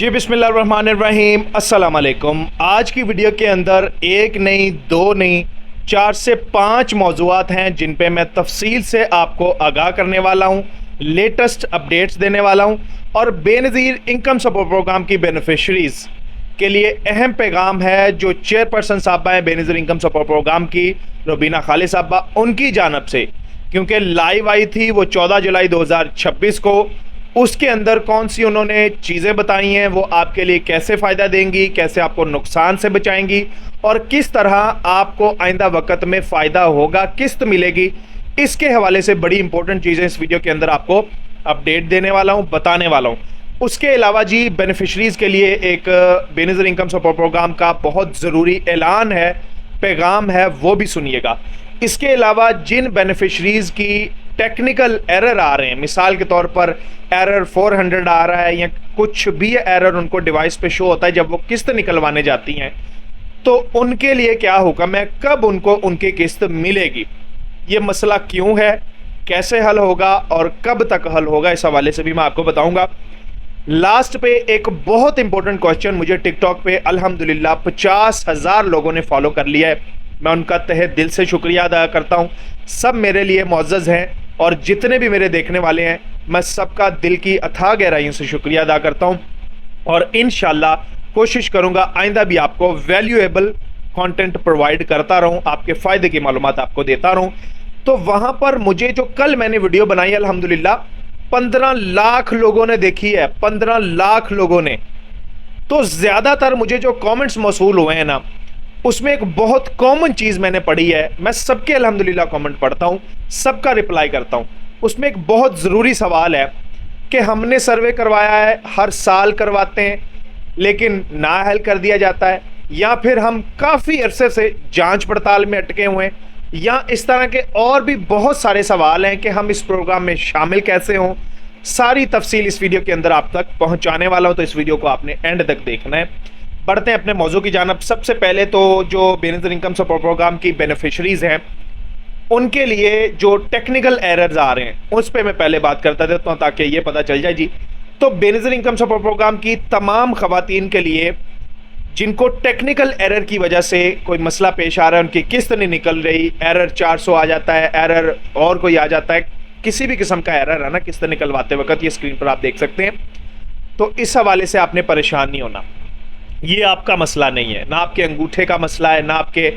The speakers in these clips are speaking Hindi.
जी बिस्मिल्लाहिर्रहमानिर्रहीम, अस्सलाम वालेकुम। आज की वीडियो के अंदर एक नहीं, दो नहीं, 4 से 5 मौज़ूआत हैं जिन पे मैं तफसील से आपको आगाह करने वाला हूँ, लेटेस्ट अपडेट्स देने वाला हूँ और बेनज़ीर इनकम सपोर्ट प्रोग्राम की बेनिफिशरीज़ के लिए अहम पैगाम है जो चेयरपर्सन साहबा हैं बेनज़ीर इनकम सपोर्ट प्रोग्राम की, रुबीना खालिद साहबा, उनकी जानब से। क्योंकि लाइव आई थी वो 14 जुलाई 2026 को, उसके अंदर कौन सी उन्होंने चीज़ें बताई हैं, वो आपके लिए कैसे फ़ायदा देंगी, कैसे आपको नुकसान से बचाएंगी और किस तरह आपको आइंदा वक्त में फ़ायदा होगा, किस्त मिलेगी, इसके हवाले से बड़ी इंपॉर्टेंट चीज़ें इस वीडियो के अंदर आपको अपडेट देने वाला हूँ, बताने वाला हूँ। उसके अलावा जी बेनिफिशरीज़ के लिए एक बेनज़ीर इनकम सपोर्ट प्रोग्राम का बहुत ज़रूरी ऐलान है, पैगाम है, वो भी सुनिएगा। इसके अलावा जिन बेनिफिशरीज़ की टेक्निकल एरर आ रहे हैं, मिसाल के तौर पर एरर 400 आ रहा है या कुछ भी एरर उनको डिवाइस पे शो होता है जब वो किस्त निकलवाने जाती हैं, तो उनके लिए क्या हुक्म है, कब उनको उनकी किस्त मिलेगी, ये मसला क्यों है, कैसे हल होगा और कब तक हल होगा, इस हवाले से भी मैं आपको बताऊंगा। लास्ट पे एक बहुत इंपॉर्टेंट क्वेश्चन मुझे टिकटॉक पे अल्हम्दुलिल्लाह 50,000 लोगों ने फॉलो कर लिया है। मैं उनका तहे दिल से शुक्रिया अदा करता हूँ। सब मेरे लिए मुअज़्ज़ज़ हैं और जितने भी मेरे देखने वाले हैं, मैं सबका दिल की अथाह गहराइयों से शुक्रिया अदा करता हूँ और इंशाल्लाह कोशिश करूँगा आइंदा भी आपको वैल्यूएबल कंटेंट प्रोवाइड करता रहूँ, आपके फ़ायदे की मालूमात आपको देता रहूँ। तो वहाँ पर मुझे जो कल मैंने वीडियो बनाई अल्हम्दुलिल्लाह 15 लाख लोगों ने देखी है, 15 लाख लोगों ने। तो ज़्यादातर मुझे जो कमेंट्स मौसूल हुए हैं ना, उसमें एक बहुत कॉमन चीज़ मैंने पढ़ी है। मैं सबके अल्हम्दुलिल्लाह कमेंट पढ़ता हूँ, सबका रिप्लाई करता हूँ। उसमें एक बहुत ज़रूरी सवाल है कि हमने सर्वे करवाया है, हर साल करवाते हैं लेकिन नाअहल कर दिया जाता है, या फिर हम काफ़ी अरसे से जांच पड़ताल में अटके हुए हैं, या इस तरह के और भी बहुत सारे सवाल हैं कि हम इस प्रोग्राम में शामिल कैसे हों। सारी तफसील इस वीडियो के अंदर आप तक पहुँचाने वाला हूँ, तो इस वीडियो को आपने एंड तक देखना है। बढ़ते हैं अपने मौजू की जानब। सबसे पहले तो जो बेनज़ीर इनकम सपोर्ट प्रोग्राम की बेनिफिशरीज़ हैं, उनके लिए जो टेक्निकल एरर्स आ रहे हैं उस पर मैं पहले बात करता देता हूँ ताकि ये पता चल जाए जी। तो बेनज़ीर इनकम सपोर्ट प्रोग्राम की तमाम ख़वातीन के लिए जिनको टेक्निकल एरर की वजह से कोई मसला पेश आ रहा है, उनकी किस्त नहीं निकल रही, एरर 400 आ जाता है, एरर और कोई आ जाता है, किसी भी किस्म का एरर है ना किस्त निकलवाते वक्त, ये स्क्रीन पर आप देख सकते हैं। तो इस हवाले से आपने परेशान नहीं होना, ये आपका मसला नहीं है, ना आपके अंगूठे का मसला है, ना आपके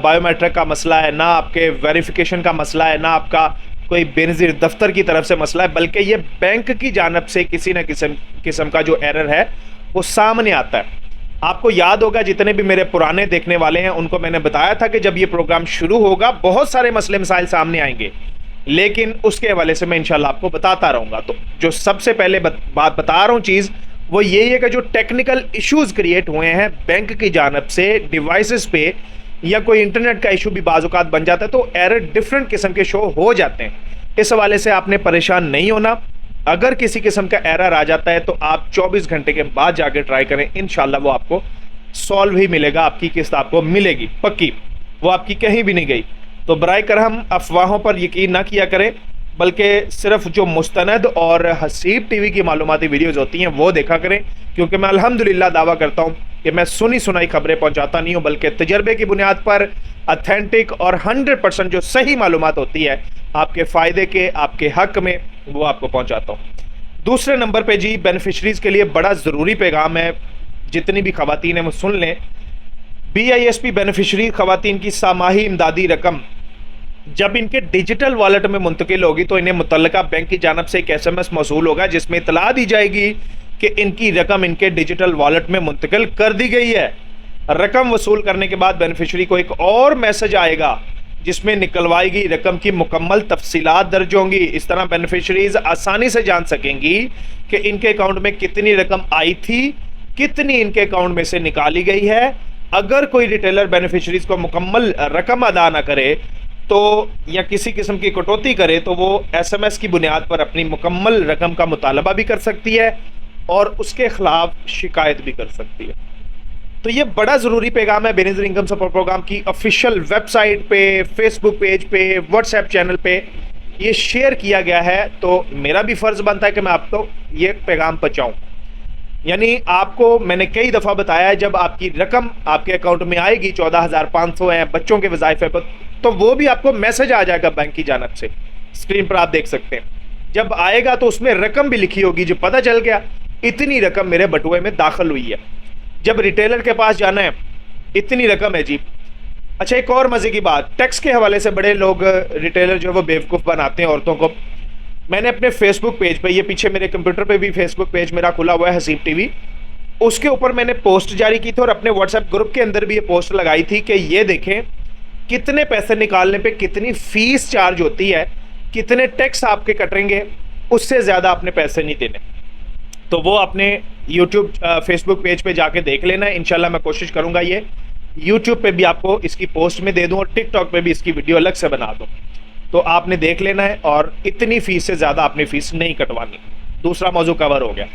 बायोमेट्रिक का मसला है, ना आपके वेरिफिकेशन का मसला है, ना आपका कोई बेनज़ीर दफ्तर की तरफ से मसला है, बल्कि ये बैंक की जानब से किसी न किस्म का जो एरर है वो सामने आता है। आपको याद होगा, जितने भी मेरे पुराने देखने वाले हैं उनको मैंने बताया था कि जब ये प्रोग्राम शुरू होगा बहुत सारे मसले मसाइल सामने आएंगे, लेकिन उसके हवाले से मैं इंशाल्लाह आपको बताता रहूँगा। तो जो सबसे पहले बात बता रहा हूँ चीज़ वो यही है कि जो टेक्निकल इश्यूज क्रिएट हुए हैं बैंक की जानब से डिवाइसेस पे, या कोई इंटरनेट का इशू भी बाज़-औक़ात बन जाता है, तो एरर डिफरेंट किस्म के शो हो जाते हैं। इस हवाले से आपने परेशान नहीं होना। अगर किसी किस्म का एरर आ जाता है तो आप 24 घंटे के बाद जाके ट्राई करें, इंशाल्लाह वो आपको सॉल्व ही मिलेगा, आपकी किस्त आपको मिलेगी पक्की, वो आपकी कहीं भी नहीं गई। तो बराए करम अफवाहों पर यकीन ना किया करें, बल्कि सिर्फ जो मुस्तनद और हसीब टीवी की मालूमाती वीडियोज़ होती हैं वो देखा करें, क्योंकि मैं अल्हम्दुलिल्लाह दावा करता हूँ कि मैं सुनी सुनाई खबरें पहुँचाता नहीं हूँ, बल्कि तजर्बे की बुनियाद पर अथेंटिक और 100% जो सही मालूमात होती है आपके फ़ायदे के, आपके हक में, वो आपको पहुँचाता हूँ। दूसरे नंबर पर जी बेनिफिशरीज़ के लिए बड़ा ज़रूरी पैगाम है, जितनी भी ख़वातीन हैं वो सुन लें। BISP बेनिफिशरी ख़वातीन की सामाही इमदादी रकम जब इनके डिजिटल वॉलेट में मुंतकिल होगी तो इन्हें मुतल्लका बैंक की जानब से एक SMS मौसूल होगा जिसमें इतला दी जाएगी कि इनकी रकम इनके डिजिटल वॉलेट में मुंतकिल कर दी गई है। रकम वसूल करने के बाद बेनिफिशरी को एक और मैसेज आएगा जिसमें निकलवाई गई रकम की मुकम्मल तफसीलात दर्ज होंगी। इस तरह बेनिफिशरीज आसानी से जान सकेंगी कि इनके अकाउंट में कितनी रकम आई थी, कितनी इनके अकाउंट में से निकाली गई है। अगर कोई रिटेलर बेनिफिशरीज को मुकम्मल रकम अदा ना करे तो, या किसी किस्म की कटौती करे, तो वो SMS की बुनियाद पर अपनी मुकम्मल रकम का मुतालबा भी कर सकती है और उसके खिलाफ शिकायत भी कर सकती है। तो ये बड़ा ज़रूरी पैगाम है बेनज़ीर इनकम सपोर्ट प्रोग्राम की ऑफिशियल वेबसाइट पे, फेसबुक पेज पे, व्हाट्सएप चैनल पे ये शेयर किया गया है, तो मेरा भी फ़र्ज़ बनता है कि मैं आपको ये पैगाम पहुँचाऊँ। यानी आपको मैंने कई दफ़ा बताया है, जब आपकी रकम आपके अकाउंट में आएगी 14,500 है, बच्चों के वज़ाइफ पर, तो वो भी आपको मैसेज आ जाएगा बैंक की जानिब से। स्क्रीन पर आप देख सकते हैं, जब आएगा तो उसमें रकम भी लिखी होगी, जो पता चल गया इतनी रकम मेरे बटुए में दाखिल हुई है। जब रिटेलर के पास जाना है, इतनी रकम है जी। अच्छा, एक और मज़े की बात, टैक्स के हवाले से बड़े लोग रिटेलर जो है वो बेवकूफ़ बनाते हैं औरतों को। मैंने अपने फेसबुक पेज पे, ये पीछे मेरे कंप्यूटर पे भी फेसबुक पेज मेरा खुला हुआ है हसीब टीवी, उसके ऊपर मैंने पोस्ट जारी की थी और अपने व्हाट्सएप ग्रुप के अंदर भी ये पोस्ट लगाई थी कि ये देखें कितने पैसे निकालने पे कितनी फ़ीस चार्ज होती है, कितने टैक्स आपके कटेंगे, उससे ज़्यादा आपने पैसे नहीं देने। तो वो अपने यूट्यूब फेसबुक पेज पे जाके देख लेना है। इंशाल्लाह मैं कोशिश करूँगा ये यूट्यूब पे भी आपको इसकी पोस्ट में दे दूँ और टिकटॉक पे भी इसकी वीडियो अलग से बना दूँ, तो आपने देख लेना है और इतनी फ़ीस से ज़्यादा अपनी फ़ीस नहीं कटवानी। दूसरा मौजू कवर हो गया।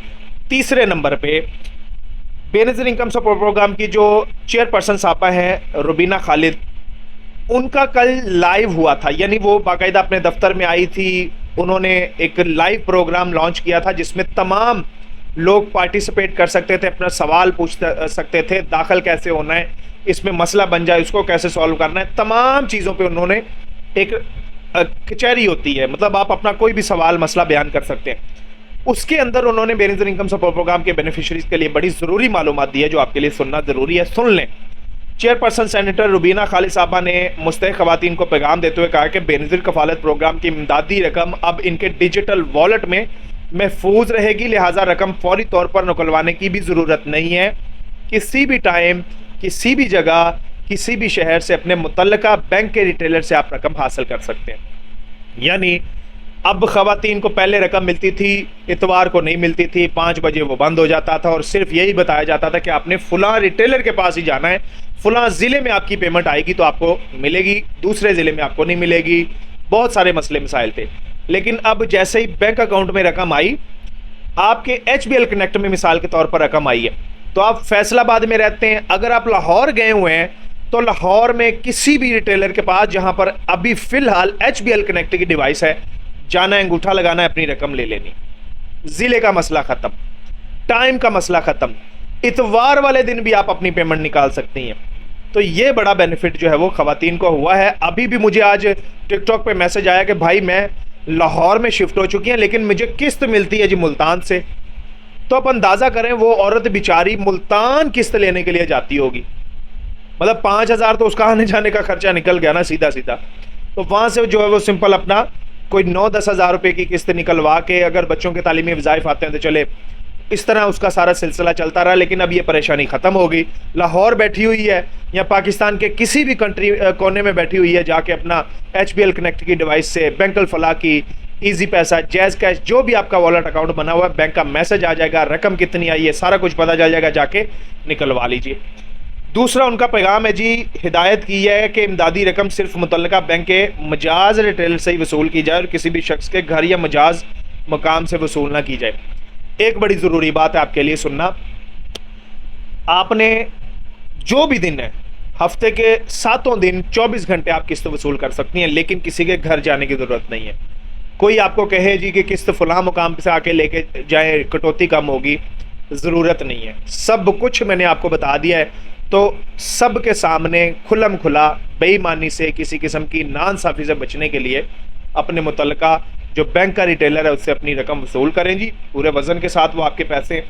तीसरे नंबर पे बेनज़ीर इनकम सपोर्ट प्रोग्राम की जो चेयरपर्सन साहबा हैं रुबीना खालिद, उनका कल लाइव हुआ था, यानी वो बाकायदा अपने दफ्तर में आई थी। उन्होंने एक लाइव प्रोग्राम लॉन्च किया था जिसमें तमाम लोग पार्टिसिपेट कर सकते थे, अपना सवाल पूछ सकते थे, दाखिल कैसे होना है, इसमें मसला बन जाए उसको कैसे सॉल्व करना है, तमाम चीज़ों पे उन्होंने एक कचहरी होती है, मतलब आप अपना कोई भी सवाल मसला बयान कर सकते हैं। उसके अंदर उन्होंने बेनज़ीर इनकम सपोर्ट प्रोग्राम के बेनिफिशरीज के लिए बड़ी ज़रूरी मालूमात दी है जो आपके लिए सुनना ज़रूरी है, सुन लें। चेयरपर्सन सेनेटर रुबीना खालिद साहबा ने मुस्तहिक़ ख़वातीन को पैगाम देते हुए कहा कि बेनज़ीर कफ़ालत प्रोग्राम की इमदादी रकम अब इनके डिजिटल वॉलेट में महफूज रहेगी, लिहाजा रकम फौरी तौर पर निकलवाने की भी ज़रूरत नहीं है। किसी भी टाइम, किसी भी जगह, किसी भी शहर से अपने मुतल्लिका बैंक के रिटेलर से आप रकम हासिल कर सकते हैं। यानी अब ख़वातीन को पहले रकम मिलती थी, इतवार को नहीं मिलती थी, 5 बजे वो बंद हो जाता था और सिर्फ यही बताया जाता था कि आपने फ़लाँ रिटेलर के पास ही जाना है, फ़लाँ ज़िले में आपकी पेमेंट आएगी तो आपको मिलेगी, दूसरे ज़िले में आपको नहीं मिलेगी। बहुत सारे मसले मसाइल थे। लेकिन अब जैसे ही बैंक अकाउंट में रकम आई, आपके HBL कनेक्ट में मिसाल के तौर पर रकम आई है, तो आप फैसलाबाद में रहते हैं, अगर आप लाहौर गए हुए हैं तो लाहौर में किसी भी रिटेलर के पास जहां पर अभी फ़िलहाल HBL कनेक्ट की डिवाइस है, जाना है, अंगूठा लगाना है, अपनी रकम ले लेनी। ज़िले का मसला ख़त्म, टाइम का मसला ख़त्म, इतवार वाले दिन भी आप अपनी पेमेंट निकाल सकती हैं। तो ये बड़ा बेनिफिट जो है वो ख़वातीन को हुआ है। अभी भी मुझे आज टिकटॉक पे मैसेज आया कि भाई मैं लाहौर में शिफ्ट हो चुकी हैं लेकिन मुझे किस्त मिलती है जी मुल्तान से। तो आप अंदाज़ा करें वो औरत बेचारी मुल्तान किस्त लेने के लिए जाती होगी, मतलब 5,000 तो उसका आने जाने का खर्चा निकल गया ना सीधा सीधा। तो वहाँ से जो है वो सिंपल अपना कोई 9-10 हज़ार रुपये की किस्त निकलवा के, अगर बच्चों के तालीमी वज़ाइफ आते हैं तो चले, इस तरह उसका सारा सिलसिला चलता रहा। लेकिन अब ये परेशानी ख़त्म हो गई। लाहौर बैठी हुई है या पाकिस्तान के किसी भी कंट्री कोने में बैठी हुई है, जाके अपना HBL कनेक्ट की डिवाइस से बैंक अल फलाह की, ईजी पैसा, जैज़ कैश, जो भी आपका वॉलेट अकाउंट बना हुआ है, बैंक का मैसेज आ जाएगा, रकम कितनी आई है सारा कुछ पता चल जाएगा, जाके निकलवा लीजिए। दूसरा उनका पैगाम है जी, हिदायत की है कि इमदादी रकम सिर्फ मुतल्लिका बैंक के मजाज रिटेलर से ही वसूल की जाए और किसी भी शख्स के घर या मजाज मकाम से वसूल ना की जाए। एक बड़ी ज़रूरी बात है आपके लिए सुनना, आपने जो भी दिन है, हफ्ते के 7 दिन 24 घंटे आप किस्त वसूल कर सकती हैं, लेकिन किसी के घर जाने की ज़रूरत नहीं है। कोई आपको कहे जी कि किस्त फ़लाँ मुकाम से आके लेके जाए, कटौती कम होगी, ज़रूरत नहीं है। सब कुछ मैंने आपको बता दिया है। तो सब के सामने खुल्लम खुला, बेईमानी से, किसी किस्म की नाइंसाफ़ी से बचने के लिए अपने मुतल्लिका जो बैंक का रिटेलर है उससे अपनी रकम वसूल करें जी, पूरे वज़न के साथ वो आपके पैसे,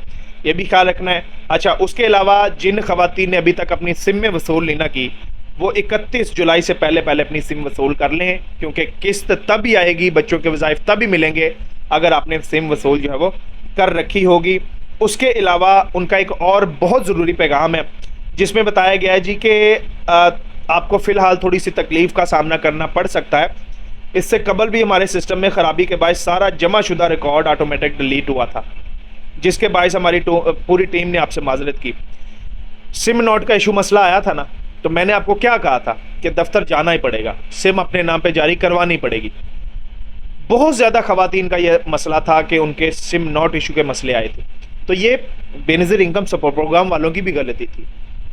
ये भी ख्याल रखना है। अच्छा, उसके अलावा जिन ख़वातीन ने अभी तक अपनी सिम में वसूल नहीं ना की, वो 31 जुलाई से पहले पहले अपनी सिम वसूल कर लें, क्योंकि किस्त तभी आएगी, बच्चों के वज़ाइफ तभी मिलेंगे अगर आपने सिम वसूल जो है वो कर रखी होगी। उसके अलावा उनका एक और बहुत ज़रूरी पैगाम है जिसमें बताया गया है जी कि आपको फ़िलहाल थोड़ी सी तकलीफ़ का सामना करना पड़ सकता है। इससे कबल भी हमारे सिस्टम में ख़राबी के बायस सारा जमा शुदा रिकॉर्ड ऑटोमेटिक डिलीट हुआ था, जिसके बायस हमारी पूरी टीम ने आपसे माजरत की। सिम नोट का इशू मसला आया था ना, तो मैंने आपको क्या कहा था कि दफ्तर जाना ही पड़ेगा, सिम अपने नाम पे जारी करवानी पड़ेगी। बहुत ज़्यादा ख़वातीन का यह मसला था कि उनके सिम नोट इशू के मसले आए थे। तो ये बेनज़ीर इनकम सपोर्ट प्रोग्राम वालों की भी गलती थी,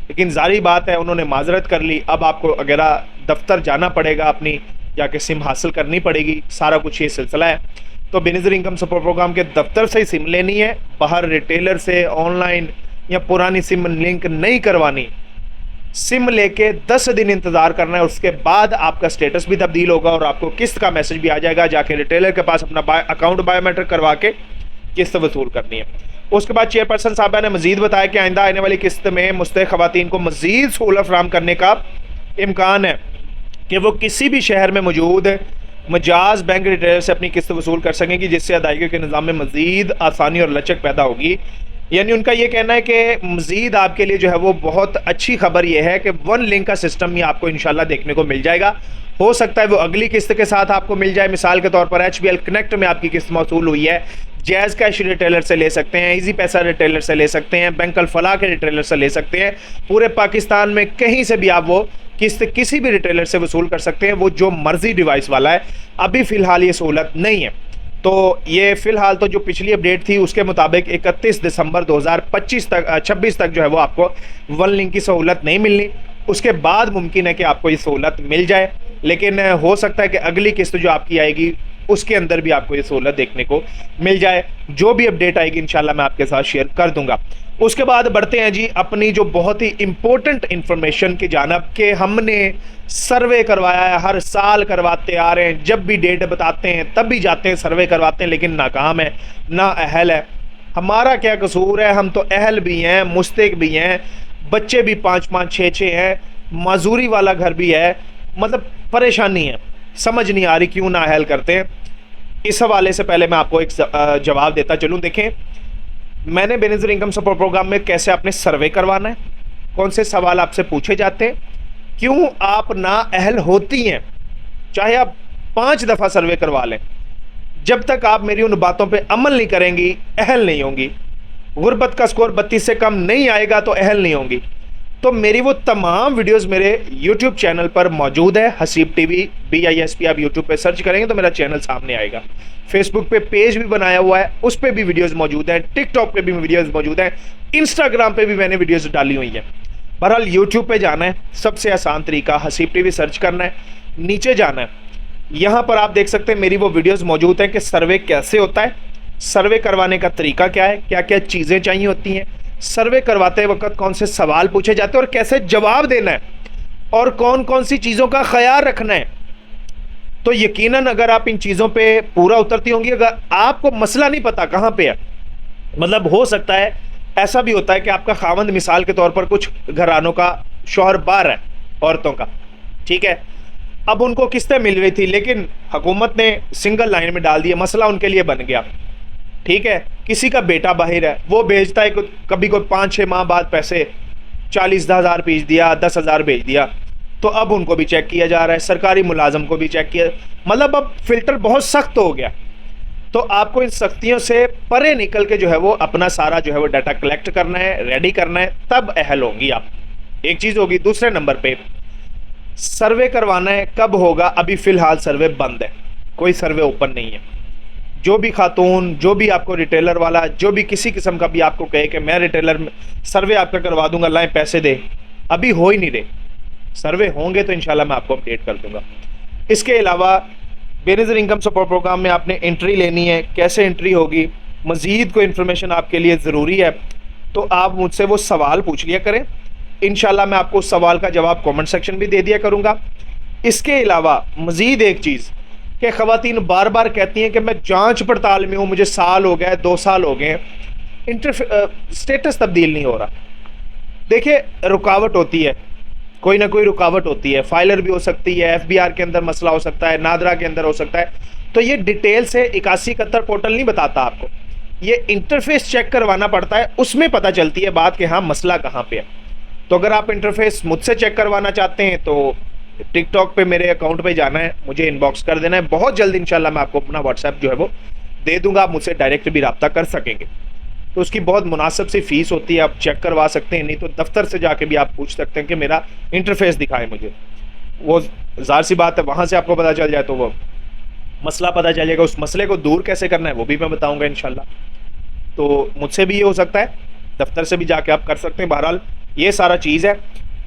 लेकिन जारी बात है उन्होंने माजरत कर ली। अब आपको अगर दफ्तर जाना पड़ेगा, अपनी जाके सिम हासिल करनी पड़ेगी, सारा कुछ ये सिलसिला है। तो बेनिज़िर इनकम सपोर्ट प्रोग्राम के दफ्तर से ही सिम लेनी है, बाहर रिटेलर से ऑनलाइन या पुरानी सिम लिंक नहीं करवानी। सिम लेके 10 दिन इंतज़ार करना है, उसके बाद आपका स्टेटस भी तब्दील होगा और आपको किस्त का मैसेज भी आ जाएगा। जाके रिटेलर के पास अपना अकाउंट बायोमेट्रिक करवा के किस्त वसूल करनी है। उसके बाद चेयरपर्सन साहबा ने मजीद बताया कि आइंदा आने वाली किस्त में मुस्तहिक खवातीन को मजीद सहूलत फराहम करने का इम्कान है कि वो किसी भी शहर में मौजूद मजाज बैंक रिटेलर से अपनी किस्त वसूल कर सकेंगी, जिससे अदायगी के निज़ाम में मजीद आसानी और लचक पैदा होगी। यानी उनका ये कहना है कि मजीद आपके लिए जो है वो बहुत अच्छी खबर ये है कि वन लिंक का सिस्टम ही आपको इंशाल्लाह देखने को मिल जाएगा। हो सकता है वो अगली किस्त के साथ आपको मिल जाए। मिसाल के तौर पर HBL कनेक्ट में आपकी किस्त मौसूल हुई है, जैज़ कैश रिटेलर से ले सकते हैं, इजी पैसा रिटेलर से ले सकते हैं, बैंक अल फलाह के रिटेलर से ले सकते हैं। पूरे पाकिस्तान में कहीं से भी आप वो किस्त किसी भी रिटेलर से वसूल कर सकते हैं, वो जो मर्जी डिवाइस वाला है। अभी फ़िलहाल ये सहूलत नहीं है। तो ये फ़िलहाल तो जो पिछली अपडेट थी उसके मुताबिक 31 दिसंबर 2025 तक 26 तक जो है वो आपको वन लिंक की सहूलत नहीं मिलनी। उसके बाद मुमकिन है कि आपको ये सहूलत मिल जाए, लेकिन हो सकता है कि अगली किस्त जो आपकी आएगी उसके अंदर भी आपको ये सहूलत देखने को मिल जाए। जो भी अपडेट आएगी इंशाल्लाह मैं आपके साथ शेयर कर दूंगा। उसके बाद बढ़ते हैं जी अपनी जो बहुत ही इम्पोर्टेंट इंफॉर्मेशन की जानब के हमने सर्वे करवाया है, हर साल करवाते आ रहे हैं, जब भी डेट बताते हैं तब भी जाते हैं सर्वे करवाते हैं, लेकिन नाकाम है, ना अहल है। हमारा क्या कसूर है? हम तो अहल भी हैं, मुस्तहिक भी हैं, बच्चे भी 5-5 6-6 हैं, मजदूरी वाला घर भी है, मतलब परेशानी है, समझ नहीं आ रही क्यों ना अहल करते हैं। इस हवाले से पहले मैं आपको एक जवाब देता चलूँ। देखें, मैंने बेनिज़िर इनकम सपोर्ट प्रोग्राम में कैसे आपने सर्वे करवाना है, कौन से सवाल आपसे पूछे जाते हैं, क्यों आप ना अहल होती हैं, चाहे आप 5 दफ़ा सर्वे करवा लें, जब तक आप मेरी उन बातों पे अमल नहीं करेंगी अहल नहीं होंगी। गुर्बत का स्कोर 32 से कम नहीं आएगा तो अहल नहीं होंगी। तो मेरी वो तमाम वीडियोस मेरे YouTube चैनल पर मौजूद है, हसीब टीवी BISP, आप YouTube पे सर्च करेंगे तो मेरा चैनल सामने आएगा। फेसबुक पे पेज भी बनाया हुआ है, उस पर भी वीडियोस मौजूद हैं, टिकटॉक पे भी वीडियोस मौजूद हैं, इंस्टाग्राम पे भी मैंने वीडियोस डाली हुई हैं। बहरहाल YouTube पे जाना है, सबसे आसान तरीका हसीब टीवी सर्च करना है, नीचे जाना है, यहाँ पर आप देख सकते हैं मेरी वो वीडियोज़ मौजूद हैं कि सर्वे कैसे होता है, सर्वे करवाने का तरीका क्या है, क्या क्या चीज़ें चाहिए होती हैं, सर्वे करवाते वक्त कौन से सवाल पूछे जाते हैं और कैसे जवाब देना है, और कौन कौन सी चीज़ों का ख्याल रखना है। तो यकीनन अगर आप इन चीज़ों पे पूरा उतरती होंगी, अगर आपको मसला नहीं पता कहाँ पे है, मतलब हो सकता है ऐसा भी होता है कि आपका खावंद मिसाल के तौर पर कुछ घरानों का शौहर बार है औरतों का, ठीक है, अब उनको किस्तें मिल रही थी लेकिन हुकूमत ने सिंगल लाइन में डाल दिया, मसला उनके लिए बन गया, ठीक है। किसी का बेटा बाहर है, वो भेजता है कभी कोई 5-6 माह बाद पैसे 40,000 भेज दिया, 10,000 भेज दिया, तो अब उनको भी चेक किया जा रहा है, सरकारी मुलाजम को भी चेक किया, मतलब अब फिल्टर बहुत सख्त हो गया। तो आपको इन सख्तियों से परे निकल के जो है वो अपना सारा जो है वो डाटा कलेक्ट करना है, रेडी करना है, तब अहल होंगी आप। एक चीज़ होगी। दूसरे नंबर पे सर्वे करवाना है, कब होगा? अभी फ़िलहाल सर्वे बंद है, कोई सर्वे ओपन नहीं है। जो भी खातून, जो भी आपको रिटेलर वाला, जो भी किसी किस्म का भी आपको कहे कि मैं रिटेलर सर्वे आपका करवा दूंगा, लाएं पैसे दे, अभी हो ही नहीं रहे। सर्वे होंगे तो इंशाल्लाह मैं आपको अपडेट कर दूंगा। इसके अलावा बेनिज़िर इनकम सपोर्ट प्रोग्राम में आपने एंट्री लेनी है, कैसे एंट्री होगी, मज़ीद कोई इन्फॉर्मेशन आपके लिए ज़रूरी है तो आप मुझसे वो सवाल पूछ लिया करें, इंशाल्लाह मैं आपको उस सवाल का जवाब कमेंट सेक्शन भी दे दिया करूँगा। इसके अलावा मज़ीद एक चीज़ कि ख़वातीन बार बार कहती हैं कि मैं जांच पड़ताल में हूँ, मुझे साल हो गया, 2 साल हो गए, स्टेटस तब्दील नहीं हो रहा। देखिए, रुकावट होती है, कोई ना कोई रुकावट होती है, फाइलर भी हो सकती है, FBR के अंदर मसला हो सकता है, नादरा के अंदर हो सकता है। तो ये डिटेल से 8171 पोर्टल नहीं बताता आपको, ये इंटरफेस चेक करवाना पड़ता है, उसमें पता चलती है बात कि हाँ मसला कहाँ पे है। तो अगर आप इंटरफेस मुझसे चेक करवाना चाहते हैं तो टिकटॉक पे मेरे अकाउंट पे जाना है, मुझे इनबॉक्स कर देना है, बहुत जल्द इंशाल्लाह मैं आपको अपना व्हाट्सएप जो है वो दे दूंगा, आप मुझसे डायरेक्ट भी रब्ता कर सकेंगे। तो उसकी बहुत मुनासिब सी फ़ीस होती है, आप चेक करवा सकते हैं, नहीं तो दफ्तर से जाके भी आप पूछ सकते हैं कि मेरा इंटरफेस दिखाएं मुझे। वो ज़ाहिर सी बात है, वहाँ से आपको पता चल जाए तो वो मसला पता चलेगा, उस मसले को दूर कैसे करना है वो भी मैं बताऊँगा इंशाल्लाह। तो मुझसे भी ये हो सकता है, दफ्तर से भी जाके आप कर सकते हैं। बहरहाल ये सारा चीज़ है।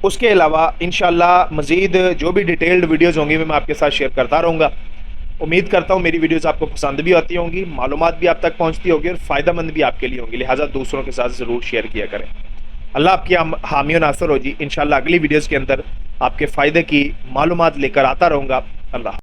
उसके अलावा इंशाल्लाह मज़ीद जो भी डिटेल्ड वीडियोज़ होंगी मैं आपके साथ शेयर करता रहूँगा। उम्मीद करता हूँ मेरी वीडियोस आपको पसंद भी आती होंगी, मालूमात भी आप तक पहुँचती होगी और फ़ायदेमंद भी आपके लिए होंगी, लिहाजा दूसरों के साथ ज़रूर शेयर किया करें। अल्लाह आपकी हामी और नासर हो जी। इंशाल्लाह अगली वीडियोज़ के अंदर आपके फ़ायदे की मालूमात लेकर आता रहूँगा। अल्लाह।